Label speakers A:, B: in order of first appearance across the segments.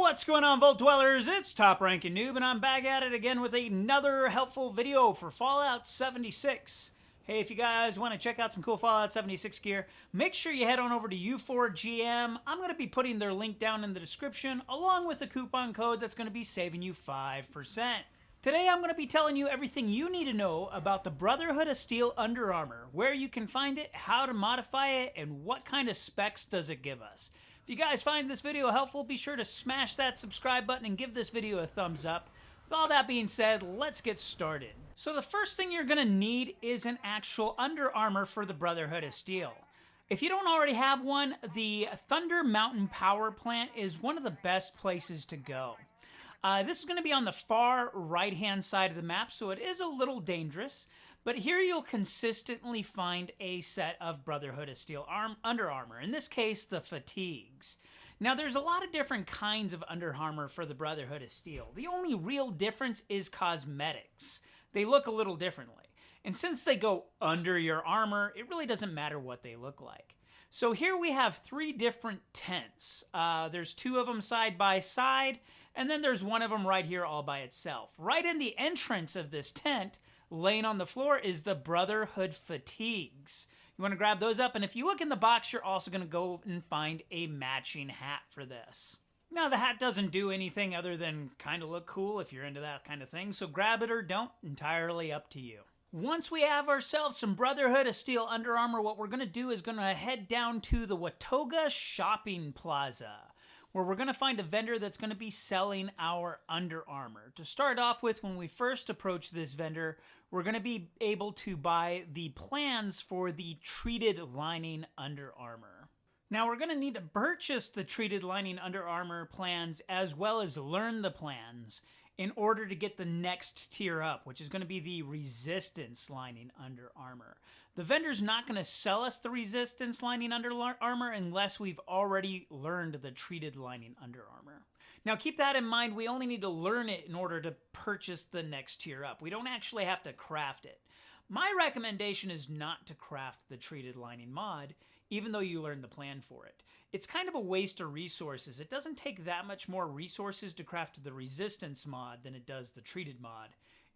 A: What's going on, Vault Dwellers? It's Top Ranking Noob, and I'm back at it again with another helpful video for Fallout 76. Hey, if you guys want to check out some cool Fallout 76 gear, make sure you head on over to U4GM. I'm going to be putting their link down in the description, along with a coupon code that's going to be saving you 5%. Today, I'm going to be telling you everything you need to know about the Brotherhood of Steel Under Armor, where you can find it, how to modify it, and what kind of specs does it give us. If you guys find this video helpful, be sure to smash that subscribe button and give this video a thumbs up. With all that being said, let's get started. So the first thing you're going to need is an actual Under Armor for the Brotherhood of Steel. If you don't already have one, the Thunder Mountain Power Plant is one of the best places to go. This is going to be on the far right-hand side of the map, so it is a little dangerous. But here you'll consistently find a set of Brotherhood of Steel Under Armor. In this case, the Fatigues. Now, there's a lot of different kinds of Under Armor for the Brotherhood of Steel. The only real difference is cosmetics. They look a little differently. And since they go under your armor, it really doesn't matter what they look like. So here we have three different tents. There's two of them side by side, and then there's one of them right here all by itself. Right in the entrance of this tent, laying on the floor, is the Brotherhood Fatigues. You want to grab those up, and if you look in the box, you're also going to go and find a matching hat for this. Now, the hat doesn't do anything other than kind of look cool if you're into that kind of thing, so grab it or don't, entirely up to you. Once we have ourselves some Brotherhood of Steel Under Armor, what we're going to do is going to head down to the Watoga Shopping Plaza, where we're going to find a vendor that's going to be selling our Under Armor. To start off with, when we first approach this vendor, we're going to be able to buy the plans for the Treated Lining Under Armor. Now, we're going to need to purchase the Treated Lining Under Armor plans as well as learn the plans in order to get the next tier up, which is going to be the Resistance Lining Under Armor. The vendor's not going to sell us the Resistance Lining Under Armor unless we've already learned the Treated Lining Under Armor. Now keep that in mind, we only need to learn it in order to purchase the next tier up. We don't actually have to craft it. My recommendation is not to craft the Treated Lining mod, even though you learn the plan for it. It's kind of a waste of resources. It doesn't take that much more resources to craft the Resistance mod than it does the Treated mod,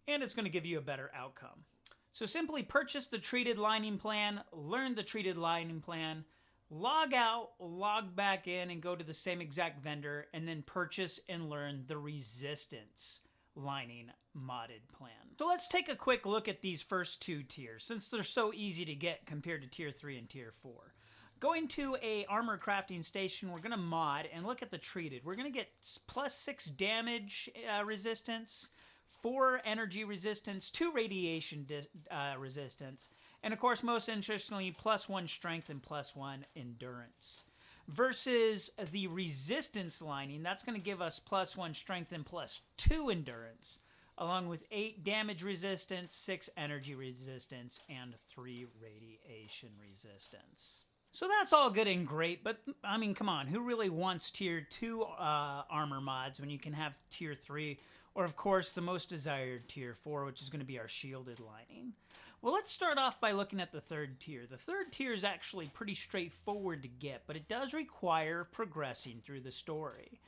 A: and it's going to give you a better outcome. So simply purchase the Treated Lining plan, learn the Treated Lining plan, log out, log back in, and go to the same exact vendor, and then purchase and learn the Resistance Lining modded plan. So let's take a quick look at these first two tiers, since they're so easy to get compared to Tier 3 and Tier 4. Going to a armor crafting station, we're going to mod and look at the Treated. We're going to get plus 6 damage resistance, 4 energy resistance, 2 radiation resistance, and of course, most interestingly, plus 1 strength and plus 1 endurance. Versus the Resistance Lining, that's going to give us plus 1 strength and plus 2 endurance, along with 8 damage resistance, 6 energy resistance, and 3 radiation resistance. So that's all good and great, but I mean, come on, who really wants Tier 2 armor mods when you can have Tier 3, or of course the most desired Tier 4, which is going to be our Shielded Lining? Well, let's start off by looking at the third tier. The third tier is actually pretty straightforward to get, but it does require progressing through the story.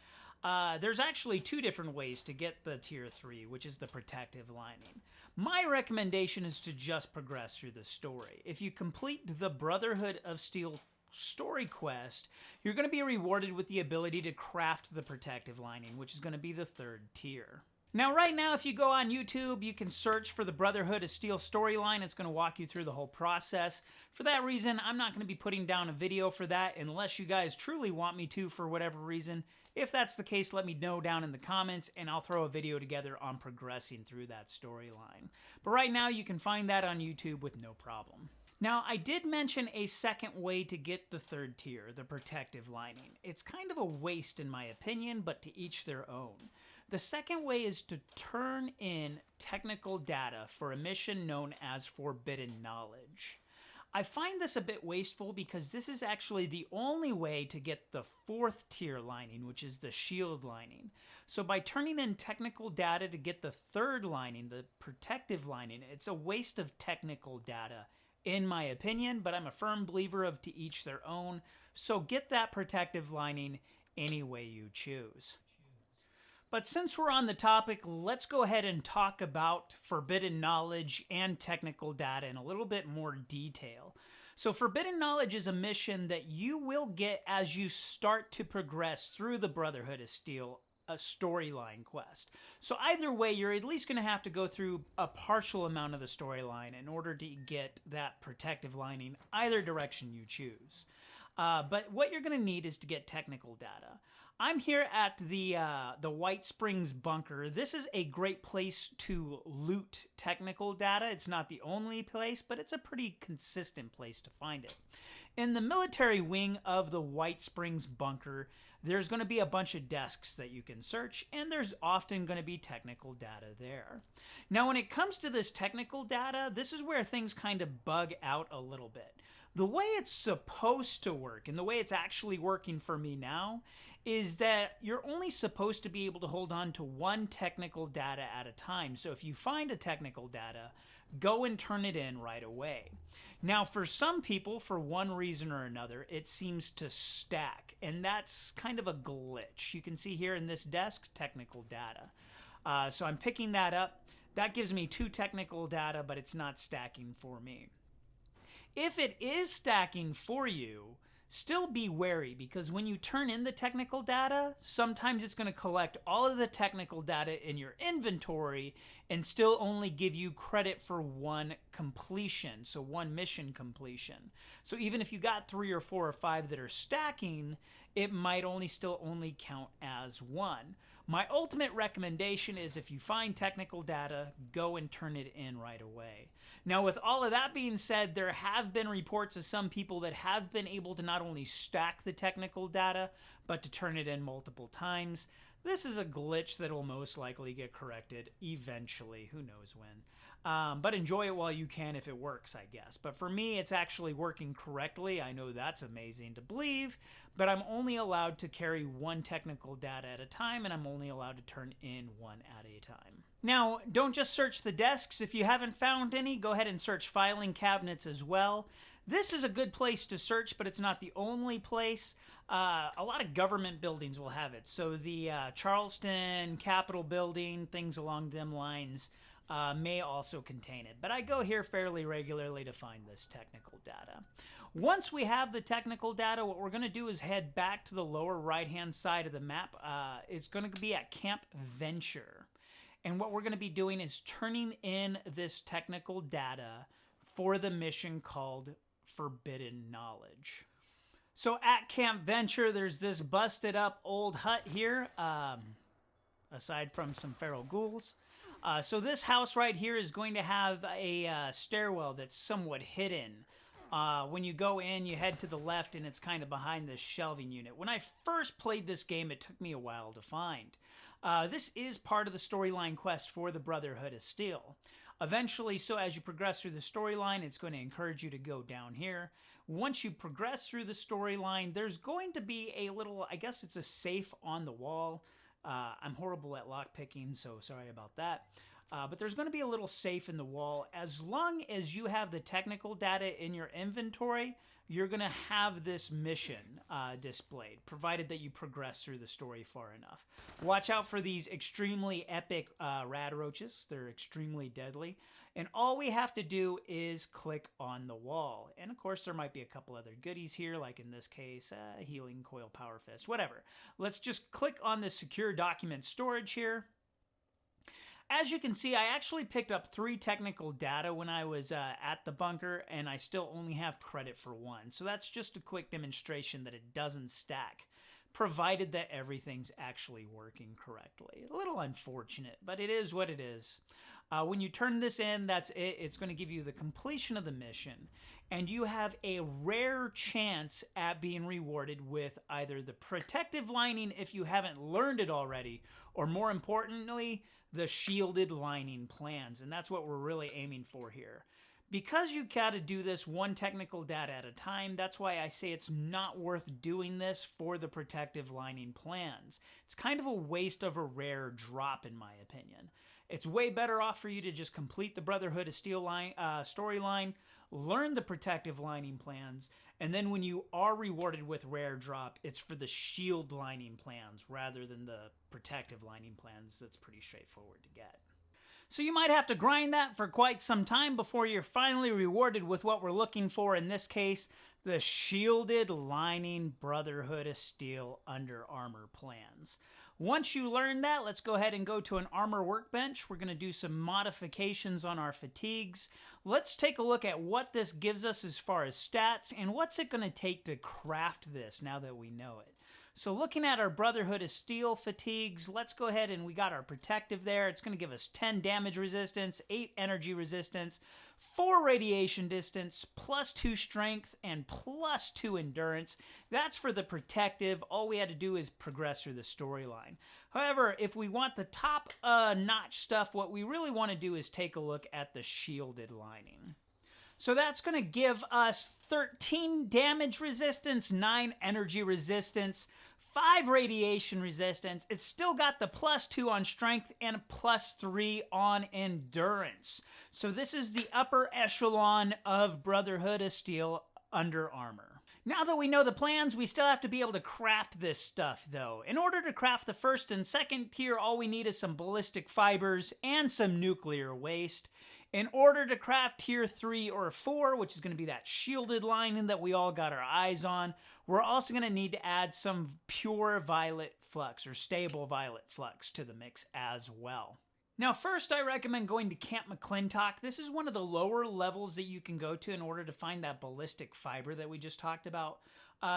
A: There's actually 2 different ways to get the Tier 3, which is the Protective Lining. My recommendation is to just progress through the story. If you complete the Brotherhood of Steel story quest, you're going to be rewarded with the ability to craft the Protective Lining, which is going to be the third tier. Now, right now, if you go on YouTube, you can search for the Brotherhood of Steel storyline. It's going to walk you through the whole process. For that reason, I'm not going to be putting down a video for that unless you guys truly want me to for whatever reason. If that's the case, let me know down in the comments, and I'll throw a video together on progressing through that storyline. But right now, you can find that on YouTube with no problem. Now, I did mention a second way to get the third tier, the Protective Lining. It's kind of a waste in my opinion, but to each their own. The second way is to turn in technical data for a mission known as Forbidden Knowledge. I find this a bit wasteful because this is actually the only way to get the 4th tier lining, which is the Shield Lining. So by turning in technical data to get the 3rd lining, the Protective Lining, it's a waste of technical data in my opinion, but I'm a firm believer of to each their own. So get that Protective Lining any way you choose. But since we're on the topic, let's go ahead and talk about forbidden knowledge and technical data in a little bit more detail. So forbidden knowledge is a mission that you will get as you start to progress through the Brotherhood of Steel, a storyline quest. So either way, you're at least going to have to go through a partial amount of the storyline in order to get that protective lining, either direction you choose. But what you're going to need is to get technical data. I'm here at the White Springs bunker. This is a great place to loot technical data. It's not the only place, but it's a pretty consistent place to find it. In the military wing of the White Springs bunker, there's going to be a bunch of desks that you can search, and there's often going to be technical data there. Now, when it comes to this technical data, this is where things kind of bug out a little bit. The way it's supposed to work, and the way it's actually working for me now, is that you're only supposed to be able to hold on to one technical data at a time. So if you find a technical data, go and turn it in right away. Now, for some people, for one reason or another, it seems to stack, and that's kind of a glitch. You can see here in this desk, technical data. So I'm picking that up. That gives me 2 technical data, but it's not stacking for me. If it is stacking for you, still be wary, because when you turn in the technical data, sometimes it's going to collect all of the technical data in your inventory and still only give you credit for one completion, so one mission completion. So even if you got 3 or 4 or 5 that are stacking, it might still only count as 1. My ultimate recommendation is if you find technical data, go and turn it in right away. Now, with all of that being said, there have been reports of some people that have been able to not only stack the technical data, but to turn it in multiple times. This is a glitch that will most likely get corrected eventually. Who knows when? But enjoy it while you can if it works, I guess. But for me, it's actually working correctly. I know that's amazing to believe, but I'm only allowed to carry 1 technical data at a time, and I'm only allowed to turn in 1 at a time. Now, don't just search the desks. If you haven't found any, go ahead and search filing cabinets as well. This is a good place to search, but it's not the only place. A lot of government buildings will have it. So the Charleston Capitol building, things along them lines, may also contain it. But I go here fairly regularly to find this technical data. Once we have the technical data, what we're going to do is head back to the lower right-hand side of the map. It's going to be at Camp Venture. And what we're going to be doing is turning in this technical data for the mission called Forbidden Knowledge. So at Camp Venture, there's this busted up old hut here, aside from some feral ghouls. So this house right here is going to have a stairwell that's somewhat hidden. When you go in, you head to the left, and it's kind of behind this shelving unit. When I first played this game, it took me a while to find. This is part of the storyline quest for the Brotherhood of Steel. Eventually, so as you progress through the storyline, it's going to encourage you to go down here. Once you progress through the storyline, there's going to be a little, I guess it's a safe on the wall. I'm horrible at lockpicking, so sorry about that. But there's going to be a little safe in the wall. As long as you have the technical data in your inventory, you're going to have this mission displayed, provided that you progress through the story far enough. Watch out for these extremely epic rad roaches. They're extremely deadly. And all we have to do is click on the wall. And of course, there might be a couple other goodies here, like in this case, healing coil power fist, whatever. Let's just click on the secure document storage here. As you can see, I actually picked up 3 technical data when I was at the bunker, and I still only have credit for 1. So that's just a quick demonstration that it doesn't stack, provided that everything's actually working correctly. A little unfortunate, but it is what it is. When you turn this in, that's it. It's going to give you the completion of the mission, and you have a rare chance at being rewarded with either the protective lining if you haven't learned it already, or more importantly, the shielded lining plans. And that's what we're really aiming for here. Because you got to do this 1 technical data at a time, that's why I say it's not worth doing this for the protective lining plans. It's kind of a waste of a rare drop, in my opinion. It's way better off for you to just complete the Brotherhood of Steel storyline, learn the protective lining plans, and then when you are rewarded with rare drop, it's for the shield lining plans rather than the protective lining plans. That's pretty straightforward to get. So you might have to grind that for quite some time before you're finally rewarded with what we're looking for, in this case, the Shielded Lining Brotherhood of Steel Under Armor plans. Once you learn that, let's go ahead and go to an Armor workbench. We're going to do some modifications on our fatigues. Let's take a look at what this gives us as far as stats and what's it going to take to craft this now that we know it. So looking at our Brotherhood of Steel fatigues, let's go ahead and we got our protective there. It's going to give us 10 damage resistance, 8 energy resistance, 4 radiation distance, +2 strength, and +2 endurance. That's for the protective. All we had to do is progress through the storyline. However, if we want the top notch stuff, what we really want to do is take a look at the shielded lining. So that's going to give us 13 damage resistance, 9 energy resistance, 5 radiation resistance. It's still got the +2 on strength and +3 on endurance. So this is the upper echelon of Brotherhood of Steel Under Armor. Now that we know the plans, we still have to be able to craft this stuff, though. In order to craft the first and second tier, all we need is some ballistic fibers and some nuclear waste. In order to craft tier 3 or 4, which is going to be that shielded lining that we all got our eyes on, we're also going to need to add some pure violet flux or stable violet flux to the mix as well. Now, first, I recommend going to Camp McClintock. This is one of the lower levels that you can go to in order to find that ballistic fiber that we just talked about.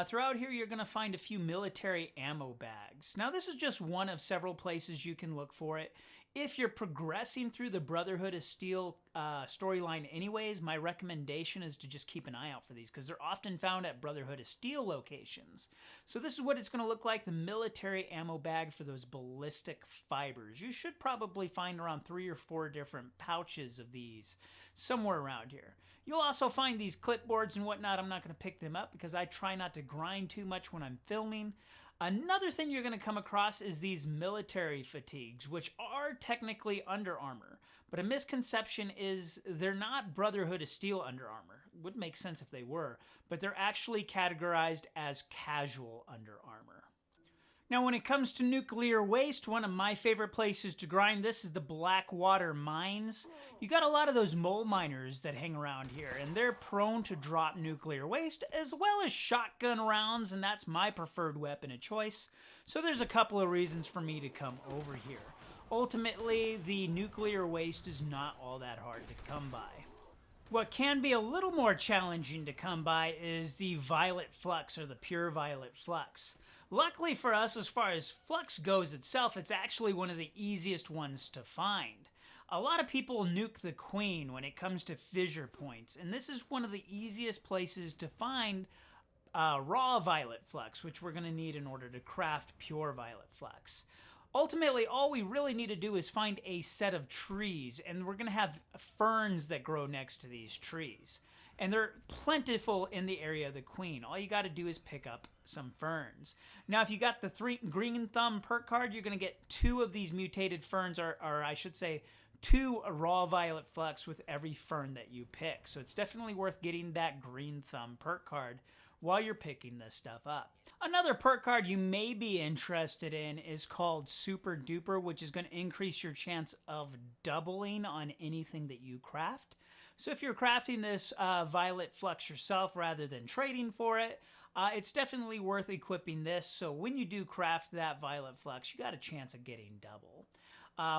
A: Throughout here, you're going to find a few military ammo bags. Now, this is just one of several places you can look for it. If you're progressing through the Brotherhood of Steel storyline anyways, my recommendation is to just keep an eye out for these because they're often found at Brotherhood of Steel locations. So this is what it's going to look like, the military ammo bag for those ballistic fibers. You should probably find around 3 or 4 different pouches of these somewhere around here. You'll also find these clipboards and whatnot. I'm not going to pick them up because I try not to grind too much when I'm filming. Another thing you're going to come across is these military fatigues, which are technically Under Armor. But a misconception is they're not Brotherhood of Steel Under Armor. Would make sense if they were, but they're actually categorized as casual Under Armor. Now, when it comes to nuclear waste, one of my favorite places to grind this is the Blackwater Mines. You got a lot of those mole miners that hang around here, and they're prone to drop nuclear waste as well as shotgun rounds, and that's my preferred weapon of choice. So there's a couple of reasons for me to come over here. Ultimately, the nuclear waste is not all that hard to come by. What can be a little more challenging to come by is the violet flux or the pure violet flux. Luckily for us, as far as flux goes itself, it's actually one of the easiest ones to find. A lot of people nuke the queen when it comes to fissure points, and this is one of the easiest places to find raw violet flux, which we're going to need in order to craft pure violet flux. Ultimately, all we really need to do is find a set of trees, and we're going to have ferns that grow next to these trees. And they're plentiful in the area of the queen. All you got to do is pick up some ferns. Now, if you got the green thumb perk card, you're going to get 2 of these mutated ferns, or I should say 2 raw violet flux with every fern that you pick. So it's definitely worth getting that green thumb perk card while you're picking this stuff up. Another perk card you may be interested in is called Super Duper, which is going to increase your chance of doubling on anything that you craft. So if you're crafting this violet flux yourself rather than trading for it, it's definitely worth equipping this. So when you do craft that violet flux, you got a chance of getting double.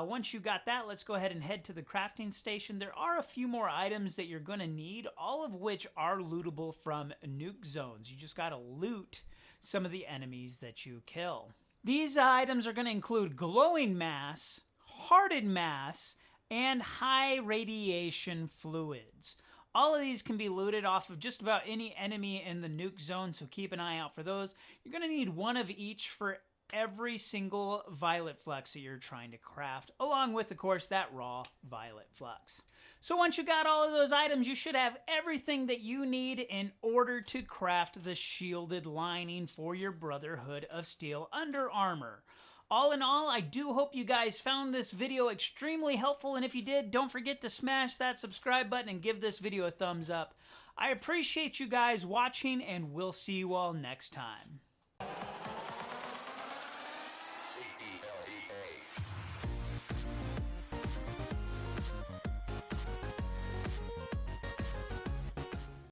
A: Once you got that, let's go ahead and head to the crafting station. There are a few more items that you're going to need, all of which are lootable from nuke zones. You just got to loot some of the enemies that you kill. These items are going to include glowing mass, hearted mass, and high radiation fluids. All of these can be looted off of just about any enemy in the nuke zone, so keep an eye out for those. You're going to need one of each for every single violet flux that you're trying to craft, along with, of course, that raw violet flux. So once you got all of those items, you should have everything that you need in order to craft the shielded lining for your Brotherhood of Steel Under Armor. All in all, I do hope you guys found this video extremely helpful, and if you did, don't forget to smash that subscribe button and give this video a thumbs up. I appreciate you guys watching, and we'll see you all next time.